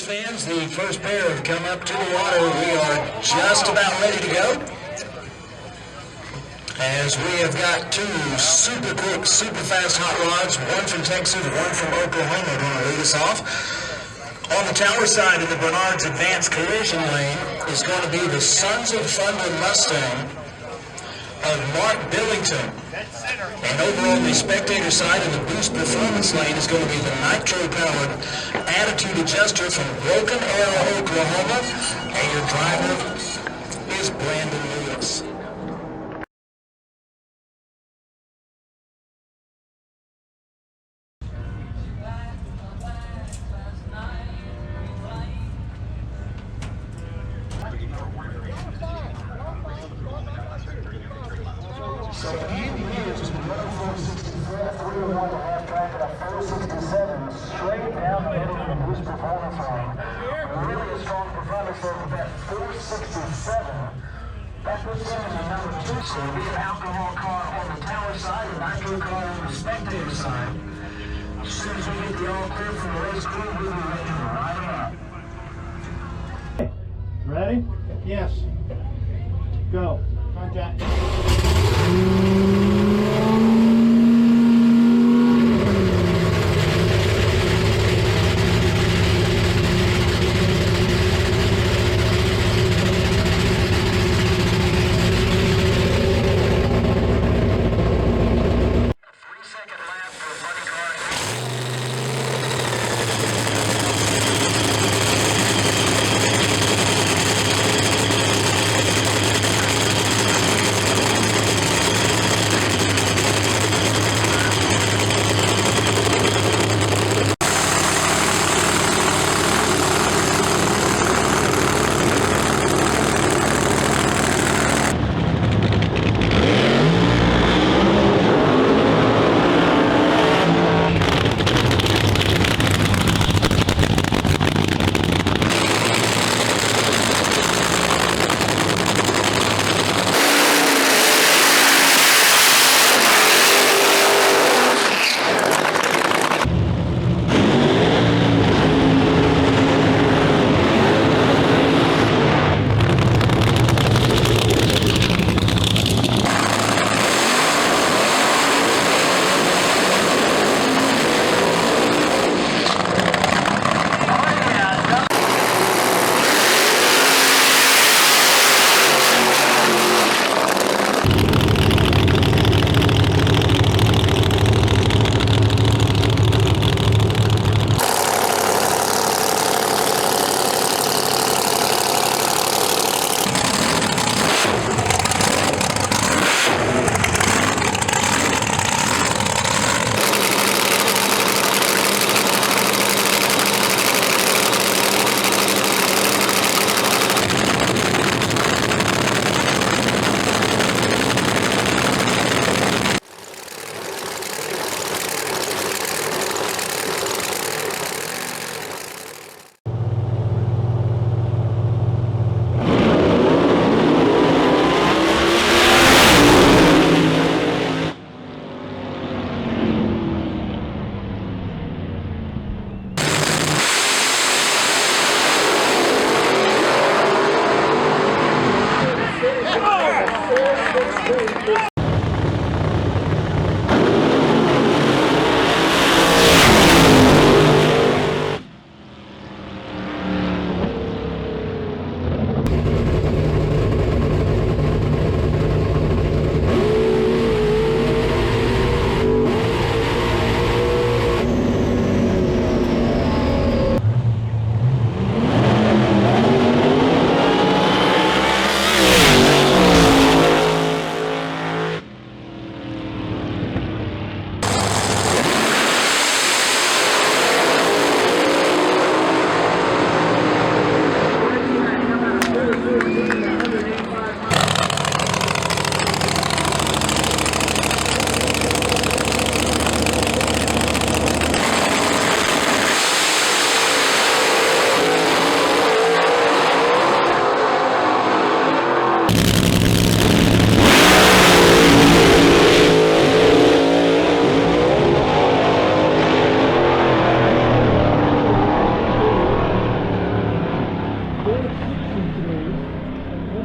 fans, the first pair have come up to the water. We are just about ready to go. As we have got two super quick, super fast hot rods, one from Texas, one from Oklahoma, going to lead us off. On the tower side of the Bernard's Advanced Collision Lane is going to be the Sons of Thunder Mustang of Mark Billington. And over on the spectator side of the Boost Performance Lane is going to be the nitro-powered Attitude Adjuster from Broken Arrow, Oklahoma. And your driver is Brandon Lewis. So Andy Hughes has been running 464, 3-1.5 track at a 467, straight down the middle of the Boost Performance Lane. Really a strong performance there with that 467. That puts him in the number 2 seed. We have an alcohol car on the tower side, a nitro car on the spectator side. As soon as we get the all clear from the race crew, we'll be ready to ride them up. Ready? Yes. Go. Contact.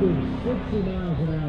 160 miles an hour.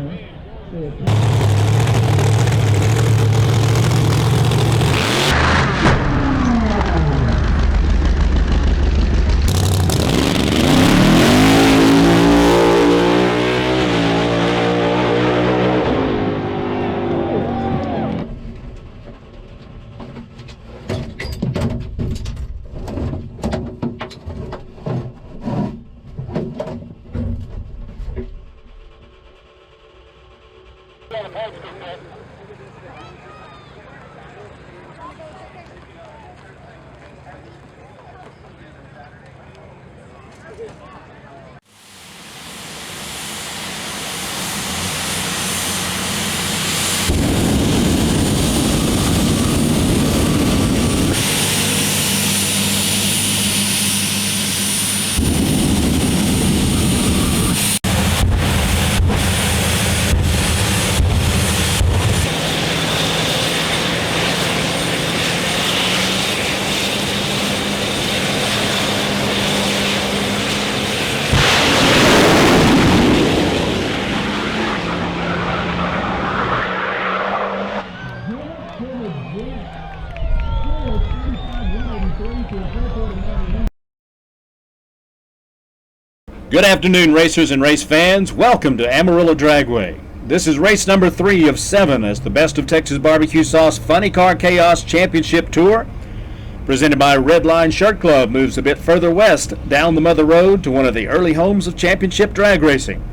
Good afternoon, racers and race fans. Welcome to Amarillo Dragway. This is race number 3 of 7 as the Best of Texas Barbecue Sauce Funny Car Chaos Championship Tour, presented by Red Line Shirt Club, moves a bit further west down the Mother Road to one of the early homes of championship drag racing.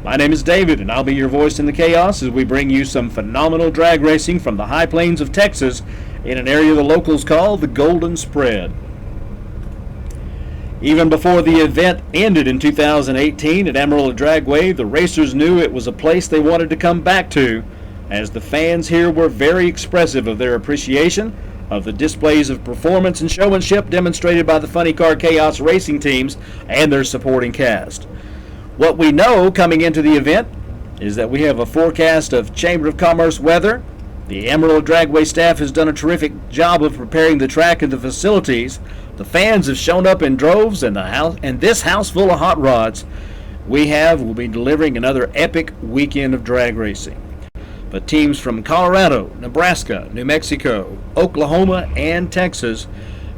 My name is David, and I'll be your voice in the chaos as we bring you some phenomenal drag racing from the high plains of Texas in an area the locals call the Golden Spread. Even before the event ended in 2018 at Amarillo Dragway, the racers knew it was a place they wanted to come back to, as the fans here were very expressive of their appreciation of the displays of performance and showmanship demonstrated by the Funny Car Chaos racing teams and their supporting cast. What we know coming into the event is that we have a forecast of Chamber of Commerce weather. The Amarillo Dragway staff has done a terrific job of preparing the track and the facilities. The fans have shown up in droves, and this house full of hot rods will be delivering another epic weekend of drag racing. But teams from Colorado, Nebraska, New Mexico, Oklahoma, and Texas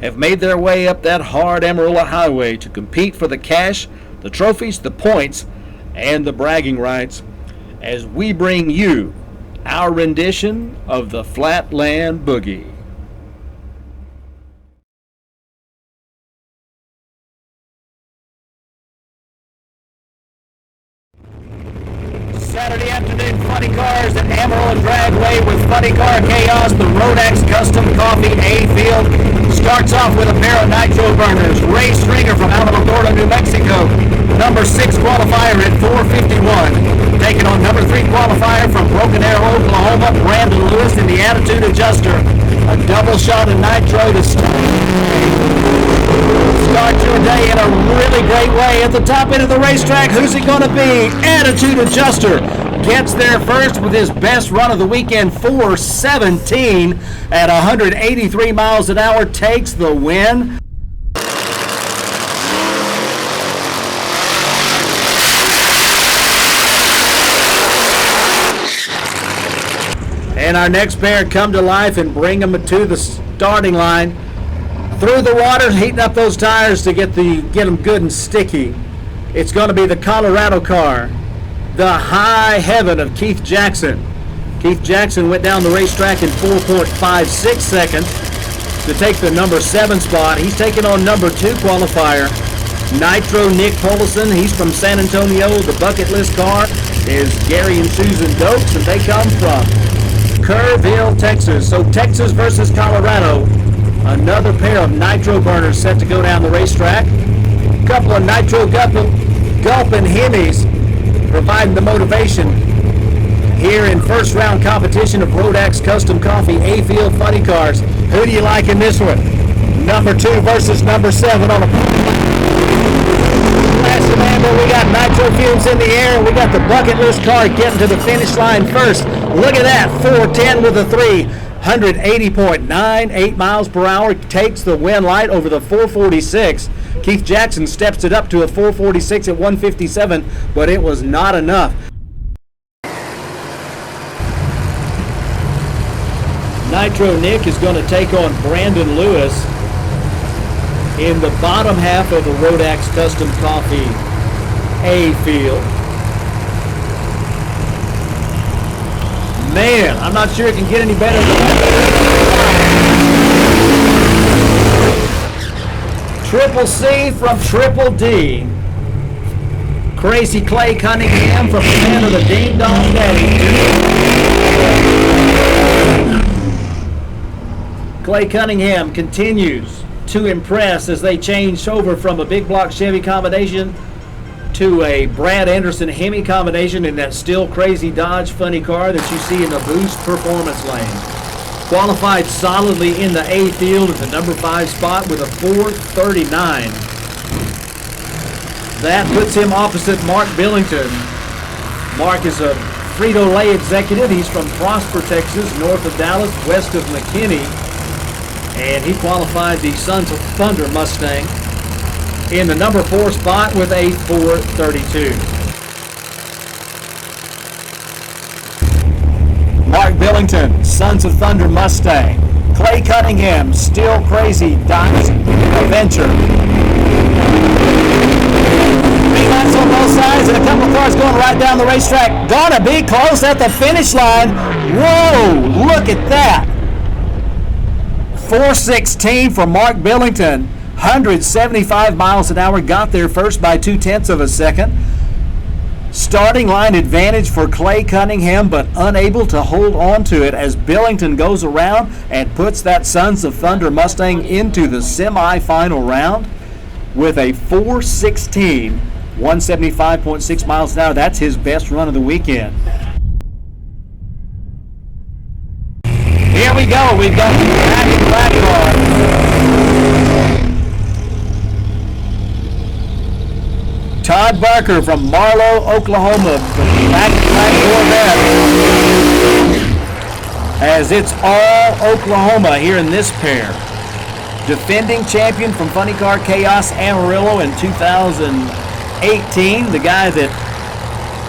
have made their way up that hard Amarillo highway to compete for the cash, the trophies, the points, and the bragging rights as we bring you our rendition of the Flatland Boogie. Saturday afternoon funny cars at Amarillo Dragway with Funny Car Chaos. The Rodax Custom Coffee A-Field starts off with a pair of nitro burners. Ray Stringer from Alamogordo, New Mexico. Number 6 qualifier at 4:51. Taking on number 3 qualifier from Broken Arrow, Oklahoma, Brandon Lewis in the Attitude Adjuster. A double shot of nitro to start your day in a really great way. At the top end of the racetrack, who's it going to be? Attitude Adjuster gets there first with his best run of the weekend, 4:17 at 183 miles an hour, takes the win. And our next pair come to life and bring them to the starting line. Through the water, heating up those tires to get them good and sticky. It's going to be the Colorado car, the high heaven of Keith Jackson. Keith Jackson went down the racetrack in 4.56 seconds to take the number 7 spot. He's taking on number 2 qualifier, Nitro Nick Polison. He's from San Antonio. The bucket list car is Gary and Susan Dokes, and they come from Kerrville, Texas. So Texas versus Colorado. Another pair of nitro burners set to go down the racetrack. A couple of nitro gulping Hemis providing the motivation here in first round competition of Rodax Custom Coffee A-Field Funny Cars. Who do you like in this one? Number 2 versus number 7 on a glass of amber. We got nitro fumes in the air, and we got the bucket list car getting to the finish line first. Look at that, 4:10 with a 3. 180.98 miles per hour, takes the win light over the 446. Keith Jackson steps it up to a 446 at 157, but it was not enough. Nitro Nick is going to take on Brandon Lewis in the bottom half of the Rodax Custom Coffee A field. Man, I'm not sure it can get any better than that. Triple C from Triple D. Crazy Clay Cunningham from the man of the Ding Dong Daddy. Clay Cunningham continues to impress as they change over from a big block Chevy combination to a Brad Anderson Hemi combination in that still crazy Dodge funny car that you see in the Boost Performance lane. Qualified solidly in the A field at the number 5 spot with a 439. That puts him opposite Mark Billington. Mark is a Frito-Lay executive. He's from Prosper, Texas, north of Dallas, west of McKinney. And he qualified the Sons of Thunder Mustang in the number 4 spot with a 432. Mark Billington, Sons of Thunder Mustang. Clay Cunningham, Still Crazy Dodge Adventure. Green lights on both sides and a couple of cars going right down the racetrack. Gonna be close at the finish line. Whoa, look at that. 416 for Mark Billington, 175 miles an hour, got there first by 0.2 of a second. Starting line advantage for Clay Cunningham, but unable to hold on to it as Billington goes around and puts that Sons of Thunder Mustang into the semi-final round with a 416, 175.6 miles an hour. That's his best run of the weekend. Here we go. We've got the Back in Black car. Todd Barker from Marlow, Oklahoma. The Back in Black Corvette. As it's all Oklahoma here in this pair. Defending champion from Funny Car Chaos Amarillo in 2018. The guy that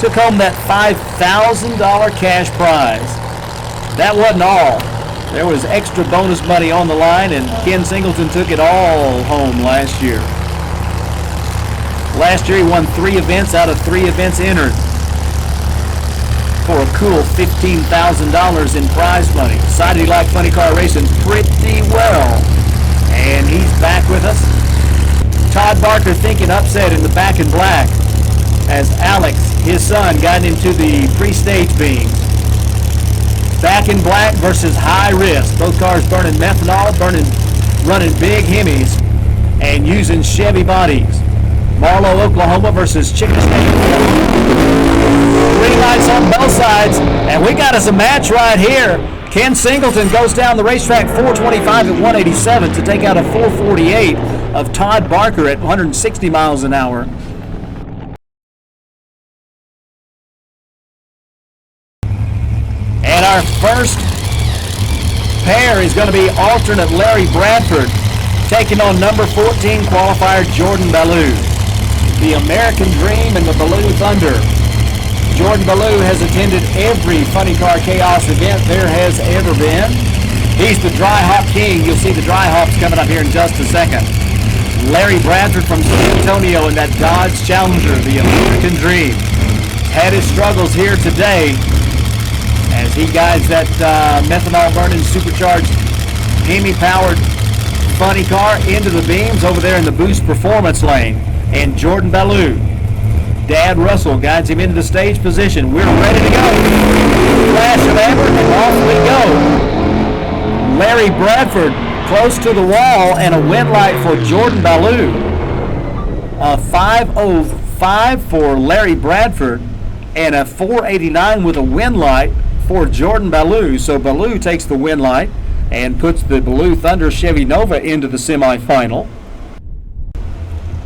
took home that $5,000 cash prize. That wasn't all. There was extra bonus money on the line, and Ken Singleton took it all home last year. Last year he won 3 events out of 3 events entered for a cool $15,000 in prize money. Decided he liked funny car racing pretty well, and he's back with us. Todd Barker thinking upset in the Back in Black as Alex, his son, got into the pre-stage beams. Back in Black versus High Risk. Both cars burning methanol, running big Hemis, and using Chevy bodies. Marlow, Oklahoma versus Chickasha. Green lights on both sides, and we got us a match right here. Ken Singleton goes down the racetrack 425 at 187 to take out a 448 of Todd Barker at 160 miles an hour. And our first pair is going to be alternate Larry Bradford taking on number 14 qualifier Jordan Ballou. The American Dream and the Ballou Thunder. Jordan Ballou has attended every Funny Car Chaos event there has ever been. He's the dry hop king. You'll see the dry hops coming up here in just a second. Larry Bradford from San Antonio in that Dodge Challenger, the American Dream. Had his struggles here today as he guides that methanol burning supercharged Hemi powered funny car into the beams over there in the Boost Performance lane. And Jordan Ballou, Dad Russell, guides him into the stage position. We're ready to go. Flash of amber, and off we go. Larry Bradford close to the wall, and a win light for Jordan Ballou. A 505 for Larry Bradford, and a 489 with a win light for Jordan Ballou. So Ballou takes the win light and puts the Ballou Thunder Chevy Nova into the semifinal.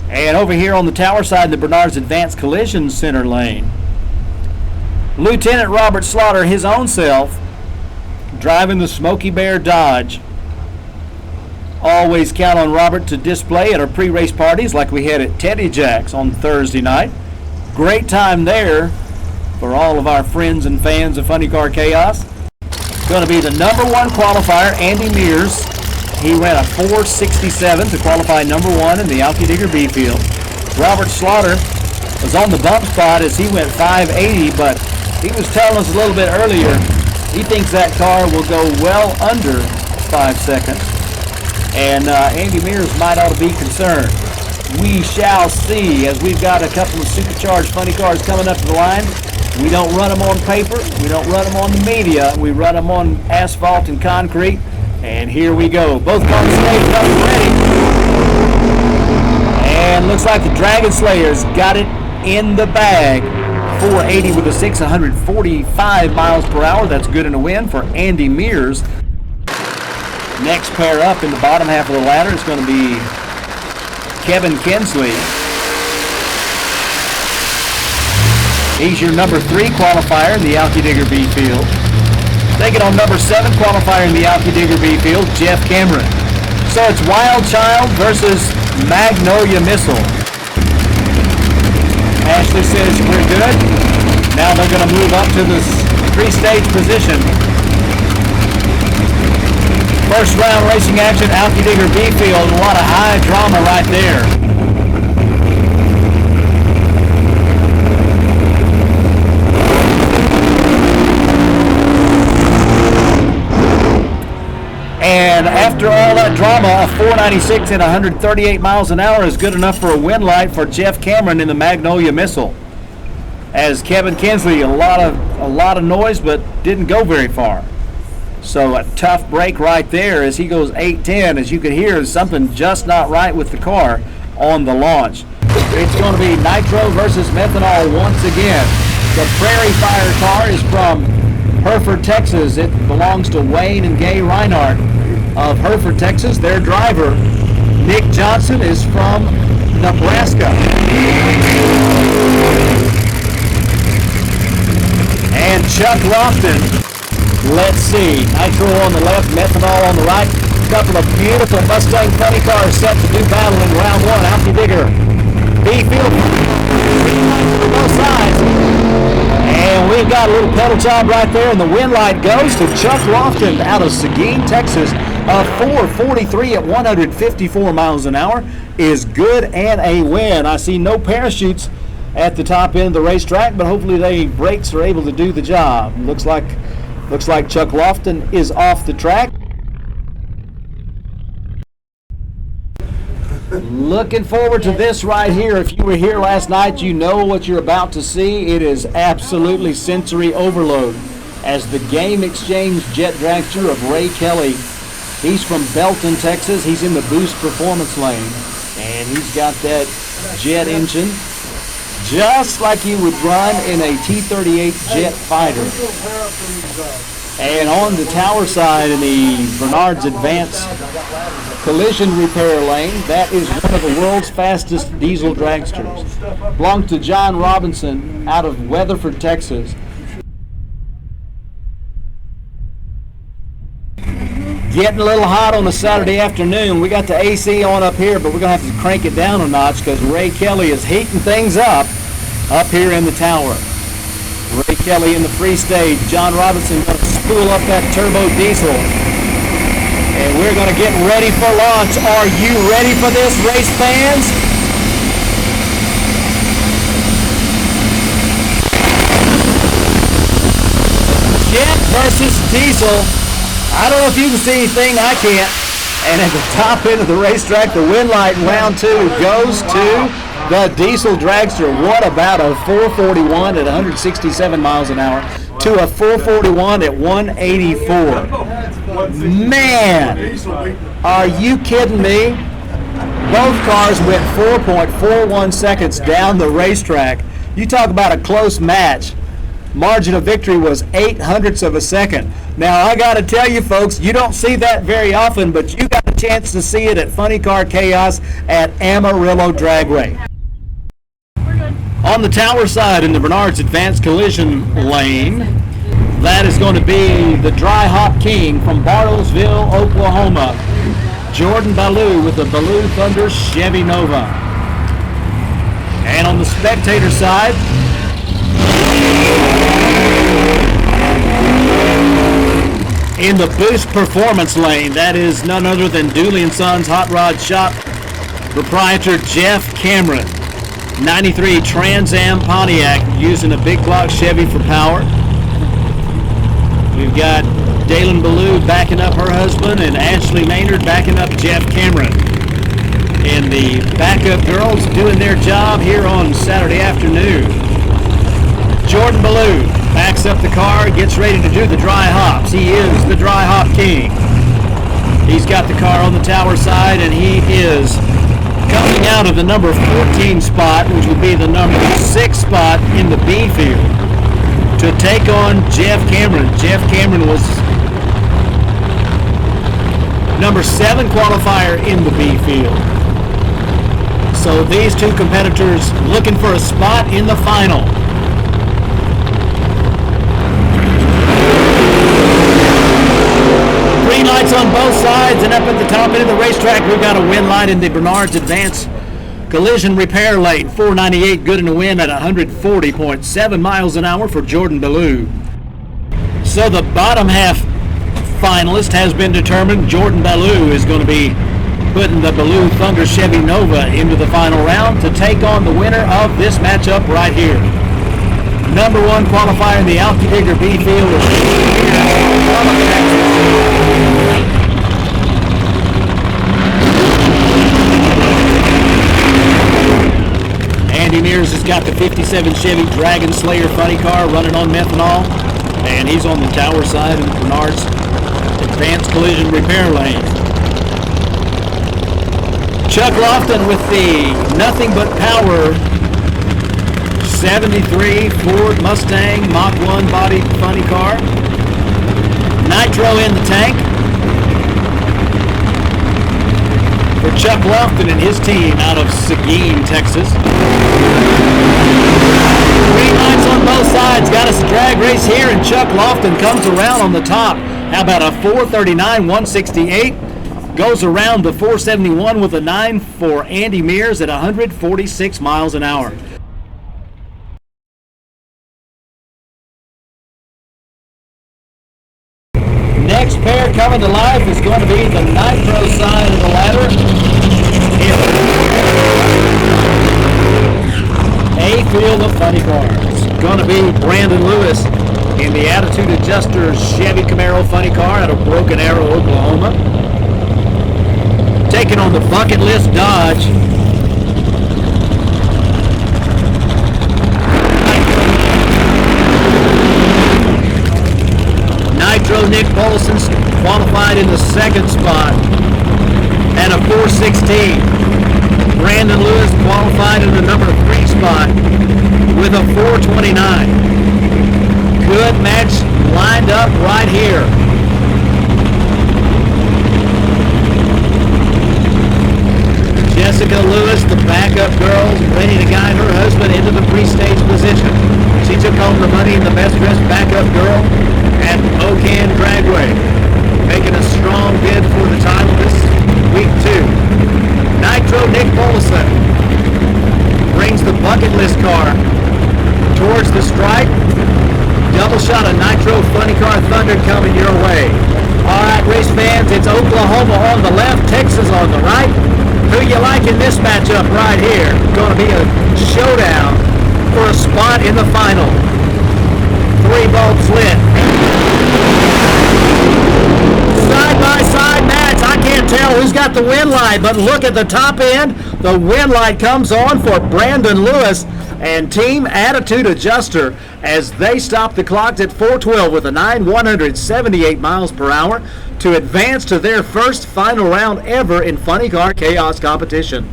And over here on the tower side, the Bernard's Advanced Collision Center lane, Lieutenant Robert Slaughter, his own self, driving the Smokey Bear Dodge. Always count on Robert to display at our pre-race parties like we had at Teddy Jack's on Thursday night. Great time there for all of our friends and fans of Funny Car Chaos. Going to be the number 1 qualifier, Andy Mears. He ran a 4.67 to qualify number 1 in the Alki Digger B field. Robert Slaughter was on the bump spot as he went 5.80, but he was telling us a little bit earlier he thinks that car will go well under 5 seconds. And Andy Mears might ought to be concerned. We shall see, as we've got a couple of supercharged funny cars coming up to the line. We don't run them on paper. We don't run them on the media. We run them on asphalt and concrete. And here we go. Both cars staged up and ready. And looks like the Dragon Slayers got it in the bag. 480 with a 645 miles per hour. That's good in a win for Andy Mears. Next pair up in the bottom half of the ladder is going to be Kevin Kinsley. He's your number 3 qualifier in the Alki Digger B field. Taking on number 7 qualifier in the Alki Digger B field, Jeff Cameron. So it's Wild Child versus Magnolia Missile. Ashley says we're good. Now they're going to move up to this 3-stage position. First round racing action, Alki Digger B field. A lot of high drama right there. And after all that drama, a 496 at 138 miles an hour is good enough for a win light for Jeff Cameron in the Magnolia Missile. As Kevin Kinsley, a lot of noise, but didn't go very far. So a tough break right there as he goes 8:10. As you can hear, something just not right with the car on the launch. It's going to be nitro versus methanol once again. The Prairie Fire car is from Hereford, Texas. It belongs to Wayne and Gay Reinhardt of Hereford, Texas. Their driver, Nick Johnson, is from Nebraska. And Chuck Lofton, let's see, nitro on the left, methanol on the right. A couple of beautiful Mustang funny cars set to do battle in round 1. Alki Digger B field, both sides. And we've got a little pedal job right there, and the win light goes to Chuck Lofton out of Seguin, Texas. A 443 at 154 miles an hour is good and a win. I see no parachutes at the top end of the racetrack, but hopefully the brakes are able to do the job. Looks like Chuck Lofton is off the track. Looking forward to this right here. If you were here last night, you know what you're about to see. It is absolutely sensory overload. As the Game Exchange jet dragster of Ray Kelly, he's from Belton, Texas. He's in the Boost Performance lane, and he's got that jet engine just like you would run in a T-38 jet fighter. And on the tower side in the Bernard's Advanced Collision Repair lane, that is one of the world's fastest diesel dragsters. Belongs to John Robinson out of Weatherford, Texas. Getting a little hot on a Saturday afternoon. We got the AC on up here, but we're going to have to crank it down a notch because Ray Kelly is heating things up here in the tower. Ray Kelly in the free stage. John Robinson going to spool up that turbo diesel. And we're going to get ready for launch. Are you ready for this, race fans? Jet versus diesel. I don't know if you can see anything, I can't. And at the top end of the racetrack, the win light in round 2 goes to the diesel dragster. What about a 441 at 167 miles an hour to a 441 at 184? Man, are you kidding me? Both cars went 4.41 seconds down the racetrack. You talk about a close match. Margin of victory was 0.08 of a second. Now, I got to tell you, folks, you don't see that very often, but you got a chance to see it at Funny Car Chaos at Amarillo Dragway. On the tower side in the Bernard's Advanced Collision lane, that is going to be the Dry Hop King from Bartlesville, Oklahoma. Jordan Ballou with the Ballou Thunder Chevy Nova. And on the spectator side, in the Boost Performance lane, that is none other than Dooley & Sons Hot Rod Shop proprietor Jeff Cameron. 93 Trans Am Pontiac using a big block Chevy for power. We've got Dalen Ballou backing up her husband and Ashley Maynard backing up Jeff Cameron. And the backup girls doing their job here on Saturday afternoon. Jordan Ballou backs up the car, gets ready to do the dry hops. He is the dry hop king. He's got the car on the tower side, and he is coming out of the number 14 spot, which will be the number 6 spot in the B field, to take on Jeff Cameron. Jeff Cameron was number 7 qualifier in the B field. So these two competitors looking for a spot in the final. Green lights on both sides, and up at the top end of the racetrack, we've got a wind light in the Bernard's Advance Collision Repair Lane. 498 good in the wind at 140.7 miles an hour for Jordan Ballou. So the bottom half finalist has been determined. Jordan Ballou is going to be putting the Ballou Thunder Chevy Nova into the final round to take on the winner of this matchup right here. Number 1 qualifier in the Alky Digger B field is Andy Mears has got the 57 Chevy Dragon Slayer funny car running on methanol, and he's on the tower side of Bernard's Advanced Collision Repair Lane. Chuck Lofton with the Nothing But Power 73 Ford Mustang Mach 1 body funny car. Nitro in the tank for Chuck Lofton and his team out of Seguin, Texas. Green lights on both sides. Got us a drag race here, and Chuck Lofton comes around on the top. How about a 439 168? Goes around the 471 with a 9 for Andy Mears at 146 miles an hour. Next pair coming to life is going to be the Nitro side of the ladder. A field of funny cars. Going to be Brandon Lewis in the Attitude Adjuster Chevy Camaro funny car out of Broken Arrow, Oklahoma. Taking on the Bucket List Dodge. Nitro Nick Paulson qualified in the 2nd spot at a 416. Brandon Lewis qualified in the number 3 spot with a 429. Good match lined up right here. Jessica Lewis, the backup girl, ready to guide her husband into the pre-stage position. She took home the money in the best dressed backup girl at Okan Dragway, making a strong bid for the title this week too. Nitro Nick Paulson brings the bucket list car towards the stripe. Double shot of Nitro Funny Car Thunder coming your way. All right, race fans, it's Oklahoma on the left, Texas on the right. Who you like in this matchup right here? Going to be a showdown for a spot in the final. 3 bulbs lit. Side by side match. I can't tell who's got the win light, but look at the top end. The win light comes on for Brandon Lewis and Team Attitude Adjuster as they stop the clocks at 412 with a 178 miles per hour to advance to their first final round ever in Funny Car Chaos competition.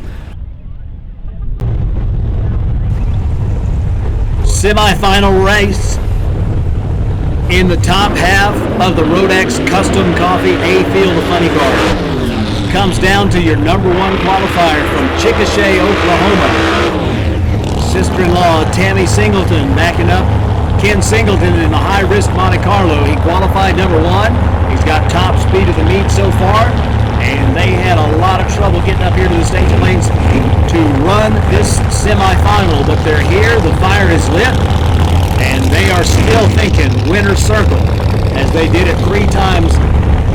Semi-final race in the top half of the Rodex Custom Coffee A Field of Funny Car. Comes down to your number 1 qualifier from Chickasha, Oklahoma. Sister-in-law Tammy Singleton backing up Ken Singleton in the high-risk Monte Carlo. He qualified number 1. He's got top speed of the meet so far. and they had a lot of trouble getting up here to the staging lanes to run this semifinal, but they're here, the fire is lit, and they are still thinking winner's circle, as they did it 3 times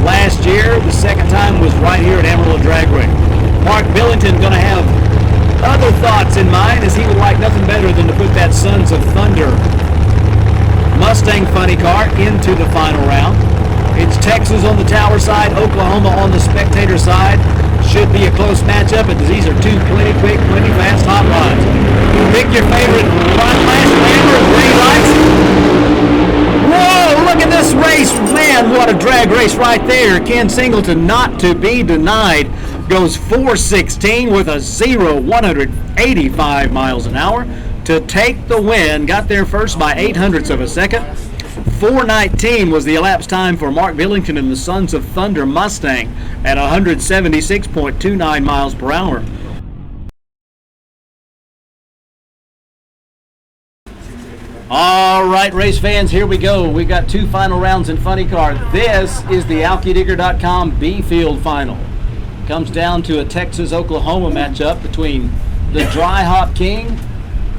last year. The second time was right here at Amarillo Dragway. Mark Billington going to have other thoughts in mind, as he would like nothing better than to put that Sons of Thunder Mustang funny car into the final round. It's Texas on the tower side, Oklahoma on the spectator side. Should be a close matchup, but these are 2 plenty quick, plenty fast hot rods. Pick your favorite front flash, hammer, green lights. Whoa, look at this race. Man, what a drag race right there. Ken Singleton, not to be denied, goes 4:16 with a 185 miles an hour to take the win. Got there first by 0.08 of a second. 4:19 was the elapsed time for Mark Billington and the Sons of Thunder Mustang at 176.29 miles per hour. All right, race fans, here we go. We've got 2 final rounds in funny car. This is the AlkyDigger.com B-Field final. Comes down to a Texas-Oklahoma matchup between the Dry Hop King,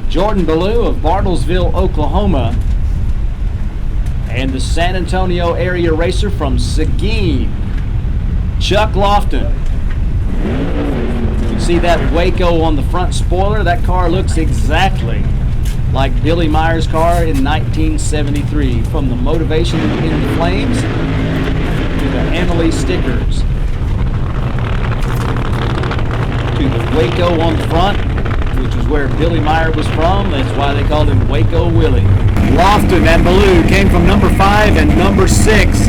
Jordan Ballou of Bartlesville, Oklahoma, and the San Antonio area racer from Seguin, Chuck Lofton. You can see that Waco on the front spoiler. That car looks exactly like Billy Meyer's car in 1973. From the motivation in the flames to the Emily stickers to the Waco on the front, which is where Billy Meyer was from. That's why they called him Waco Willie. Lofton and Ballou came from number 5 and number 6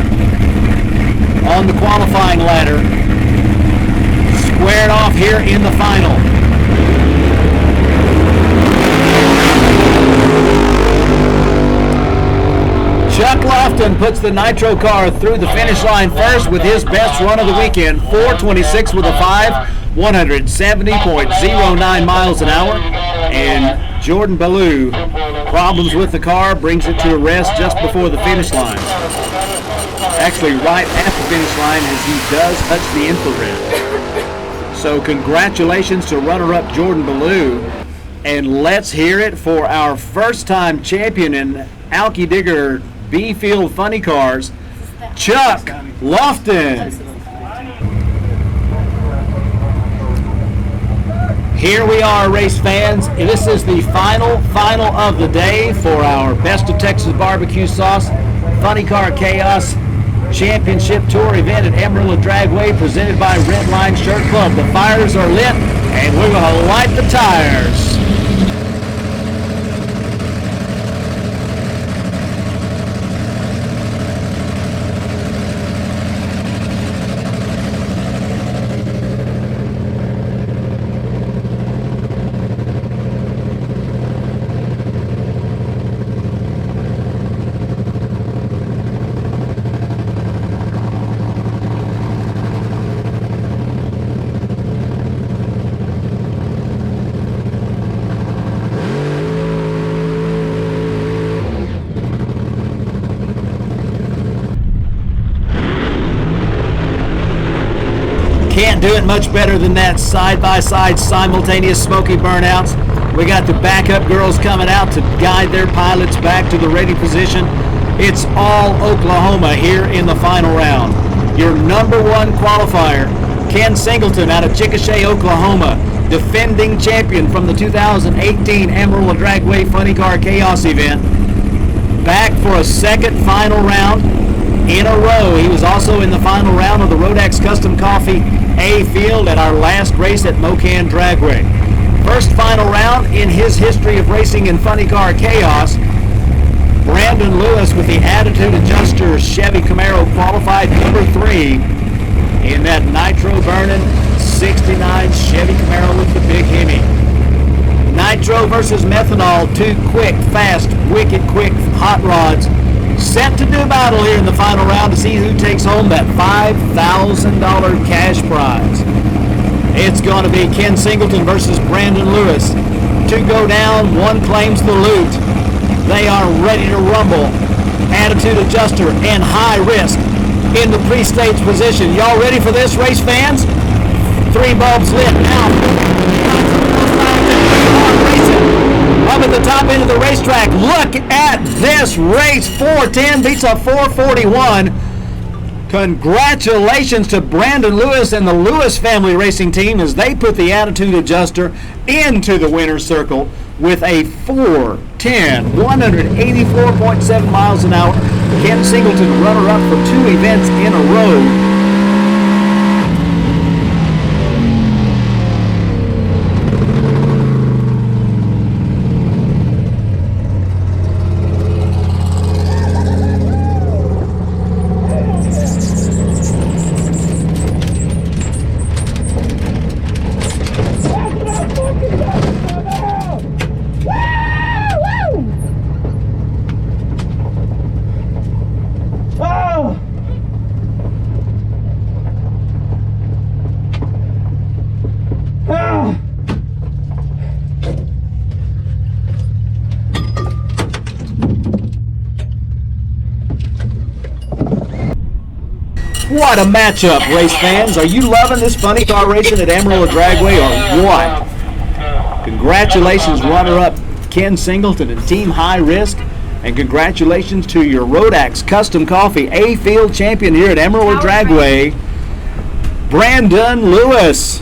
on the qualifying ladder. Squared off here in the final. Chuck Lofton puts the Nitro car through the finish line first with his best run of the weekend, 4:26 with a 5, 170.09 miles an hour. And Jordan Ballou, problems with the car, brings it to a rest just before the finish line. Actually, right at the finish line, as he does touch the infrared. So congratulations to runner-up Jordan Ballou. And let's hear it for our first-time champion in Alky Digger B-Field Funny Cars, Chuck Lofton. Here we are, race fans. This is the final of the day for our Best of Texas Barbecue Sauce Funny Car Chaos Championship Tour event at Amarillo Dragway, presented by Red Line Shirt Club. The fires are lit, and we're going to light the tires. Can't do it much better than that side-by-side simultaneous smoky burnouts. We got the backup girls coming out to guide their pilots back to the ready position. It's all Oklahoma here in the final round. Your number 1 qualifier, Ken Singleton out of Chickasha, Oklahoma, defending champion from the 2018 Amarillo Dragway Funny Car Chaos event, back for a second final round in a row. He was also in the final round of the Rodax Custom Coffee A field at our last race at Mocan Dragway. First final round in his history of racing in Funny Car Chaos. Brandon Lewis with the Attitude Adjuster Chevy Camaro qualified number 3 in that nitro burning 69 Chevy Camaro with the big Hemi. Nitro versus methanol, 2 quick, fast, wicked quick hot rods set to do battle here in the final round to see who takes home that $5,000 cash prize. It's going to be Ken Singleton versus Brandon Lewis. 2 go down, 1 claims the loot. They are ready to rumble. Attitude Adjuster and High Risk in the pre-stage position. Y'all ready for this, race fans? 3 bulbs lit now. Up at the top end of the racetrack. Look at this race. 410 beats a 441. Congratulations to Brandon Lewis and the Lewis family racing team as they put the Attitude Adjuster into the winner's circle with a 4:10, 184.7 miles an hour. Ken Singleton, runner-up for 2 events in a row. What a matchup, race fans. Are you loving this funny car racing at Amarillo Dragway or what? Congratulations, runner-up Ken Singleton and Team High Risk. And congratulations to your Rodax Custom Coffee A-Field champion here at Amarillo Dragway, Brandon Lewis.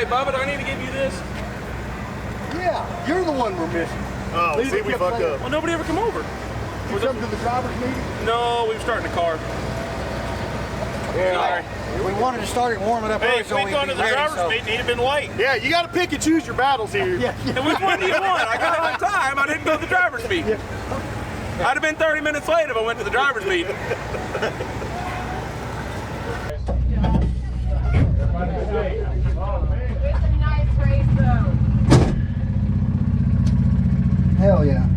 Bubba, do I need to give you this? Yeah, you're the one we're missing. Oh, see, we fucked up. Well, nobody ever come over. You come to the driver's meeting? No, we were starting the car. Sorry. We wanted to start it warming up Hey, early if so we'd we'd gone be to the ready, driver's so- meeting, he'd have been late. Yeah, you got to pick and choose your battles here. Yeah, And which one do you want? I got on time. I didn't go to the driver's meeting. I'd have been 30 minutes late if I went to the driver's meeting. Hell yeah.